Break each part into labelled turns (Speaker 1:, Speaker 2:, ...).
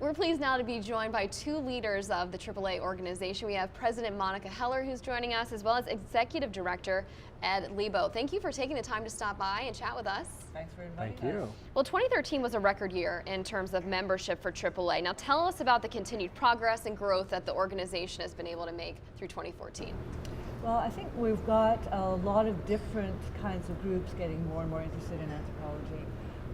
Speaker 1: We're pleased now to be joined by two leaders of the AAA organization. We have President Monica Heller, who's joining us, as well as Executive Director Ed Liebow. Thank you for taking the time to stop by and chat with us.
Speaker 2: Thanks for inviting us.
Speaker 3: Thank you.
Speaker 1: Well, 2013 was a record year in terms of membership for AAA. Now tell us about the continued progress and growth that the organization has been able to make through 2014.
Speaker 2: Well, I think we've got a lot of different kinds of groups getting more and more interested in anthropology.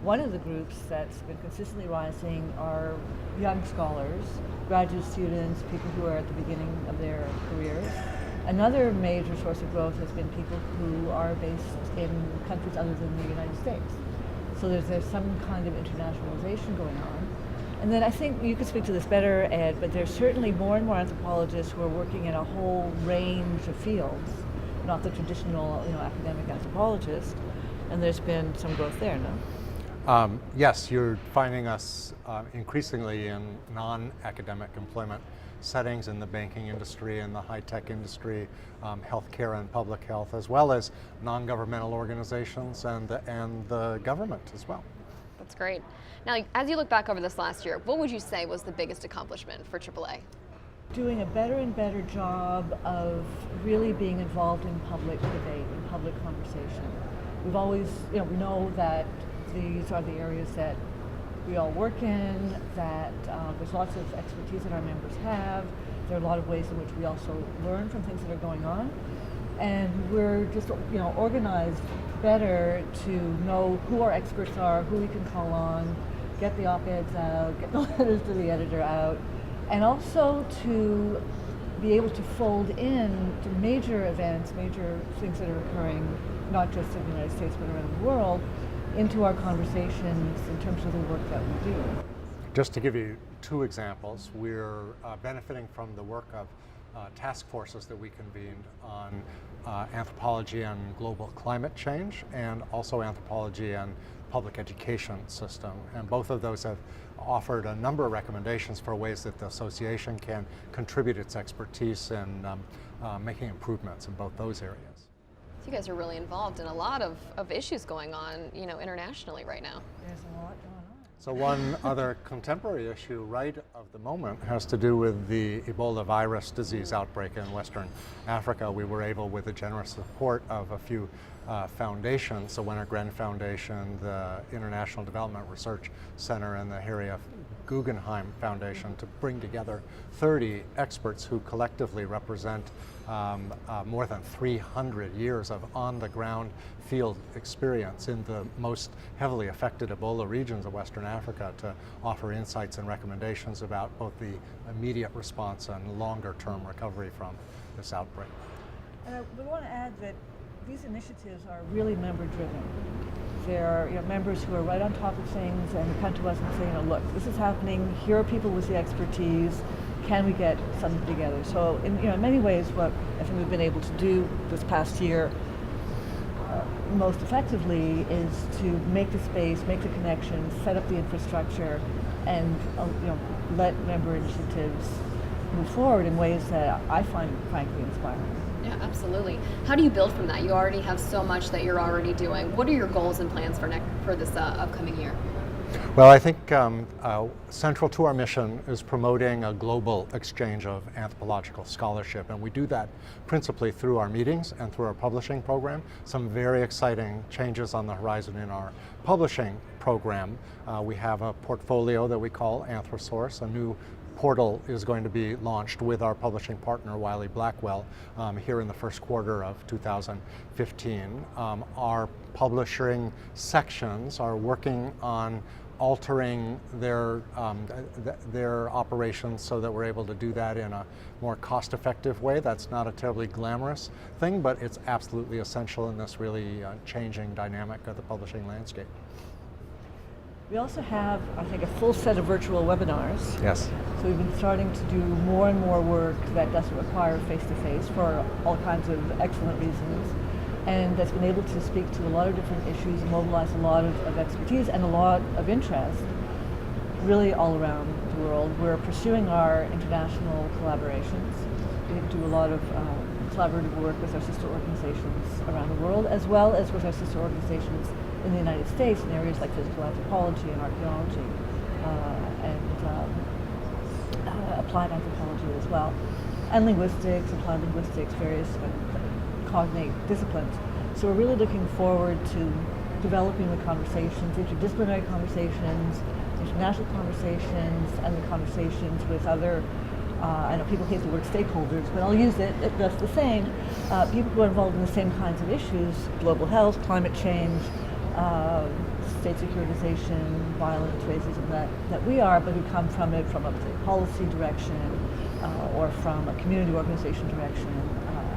Speaker 2: One of the groups that's been consistently rising are young scholars, graduate students, people who are at the beginning of their careers. Another major source of growth has been people who are based in countries other than the United States. So there's some kind of internationalization going on. And then I think you could speak to this better, Ed, but there's certainly more and more anthropologists who are working in a whole range of fields, not the traditional, academic anthropologist. And there's been some growth there, no?
Speaker 3: Yes, you're finding us increasingly in non-academic employment settings in the banking industry and the high-tech industry, healthcare and public health, as well as non-governmental organizations and the government as well.
Speaker 1: That's great. Now, as you look back over this last year, what would you say was the biggest accomplishment for AAA?
Speaker 2: Doing a better and better job of really being involved in public debate, in public conversation. We've always, we know that these are the areas that we all work in, that there's lots of expertise that our members have. There are a lot of ways in which we also learn from things that are going on. And we're just, organized better to know who our experts are, who we can call on, get the op-eds out, get the letters to the editor out, and also to be able to fold in to major events, major things that are occurring, not just in the United States, but around the world, into our conversations in terms of the work that we do.
Speaker 3: Just to give you two examples, we're benefiting from the work of task forces that we convened on anthropology and global climate change, and also anthropology and public education system. And both of those have offered a number of recommendations for ways that the association can contribute its expertise in making improvements in both those areas.
Speaker 1: You guys are really involved in a lot of issues going on, internationally right now.
Speaker 2: There's a lot going on.
Speaker 3: So one other contemporary issue right of the moment has to do with the Ebola virus disease outbreak in Western Africa. We were able, with the generous support of a few foundations, the Winter Foundation, the International Development Research Center, and the Harry F. Guggenheim Foundation, to bring together 30 experts who collectively represent more than 300 years of on-the-ground field experience in the most heavily affected Ebola regions of Western Africa, to offer insights and recommendations about both the immediate response and longer-term recovery from this outbreak.
Speaker 2: And we want to add that these initiatives are really member-driven. There are members who are right on top of things and come to us and say, look, this is happening, here are people with the expertise, can we get something together? So in many ways, what I think we've been able to do this past year most effectively is to make the space, make the connections, set up the infrastructure, and let member initiatives move forward in ways that I find frankly inspiring.
Speaker 1: Yeah, absolutely. How do you build from that? You already have so much that you're already doing. What are your goals and plans for this upcoming year?
Speaker 3: Well, I think central to our mission is promoting a global exchange of anthropological scholarship, and we do that principally through our meetings and through our publishing program. Some very exciting changes on the horizon in our publishing program. We have a portfolio that we call AnthroSource. A new portal is going to be launched with our publishing partner, Wiley Blackwell, here in the first quarter of 2015. Our publishing sections are working on altering their operations so that we're able to do that in a more cost-effective way. That's not a terribly glamorous thing, but it's absolutely essential in this really changing dynamic of the publishing landscape.
Speaker 2: We also have, I think, a full set of virtual webinars.
Speaker 3: Yes.
Speaker 2: So we've been starting to do more and more work that doesn't require face-to-face for all kinds of excellent reasons, and that's been able to speak to a lot of different issues, mobilize a lot of expertise and a lot of interest really all around the world. We're pursuing our international collaborations. We do a lot of collaborative work with our sister organizations around the world, as well as with our sister organizations in the United States in areas like physical anthropology and archaeology. applied anthropology as well, and linguistics, applied linguistics, various cognate disciplines. So we're really looking forward to developing the conversations, interdisciplinary conversations, international conversations, and the conversations with other, I know people hate the word stakeholders, but I'll use it just the same, people who are involved in the same kinds of issues, global health, climate change, state securitization, violence, racism, that we are, but who come from it from a policy direction or from a community organization direction.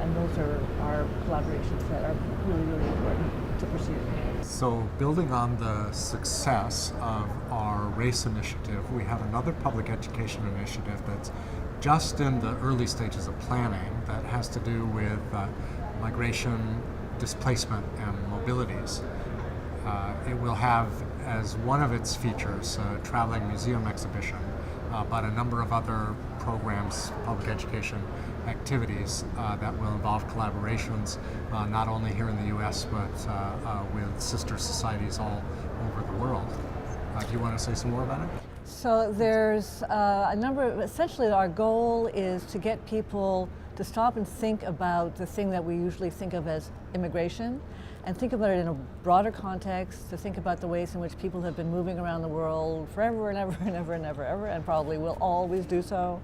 Speaker 2: And those are our collaborations that are really, really important to pursue.
Speaker 3: So building on the success of our race initiative, we have another public education initiative that's just in the early stages of planning that has to do with migration, displacement, and mobilities. It will have as one of its features a traveling museum exhibition, but a number of other programs, public education activities that will involve collaborations not only here in the U.S. but with sister societies all over the world. Do you want to say some more about it?
Speaker 2: So there's a number of, essentially our goal is to get people to stop and think about the thing that we usually think of as immigration, and think about it in a broader context, to think about the ways in which people have been moving around the world forever and ever and ever and ever, ever, and probably will always do so.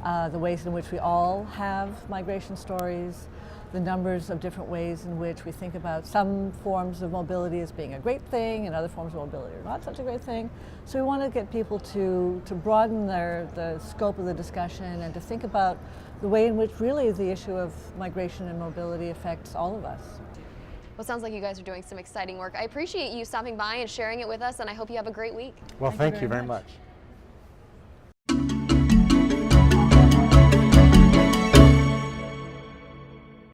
Speaker 2: The ways in which we all have migration stories, the numbers of different ways in which we think about some forms of mobility as being a great thing and other forms of mobility are not such a great thing. So we want to get people to broaden the scope of the discussion and to think about the way in which really the issue of migration and mobility affects all of us.
Speaker 1: Well, it sounds like you guys are doing some exciting work. I appreciate you stopping by and sharing it with us, and I hope you have a great week.
Speaker 3: Well, thank you very much.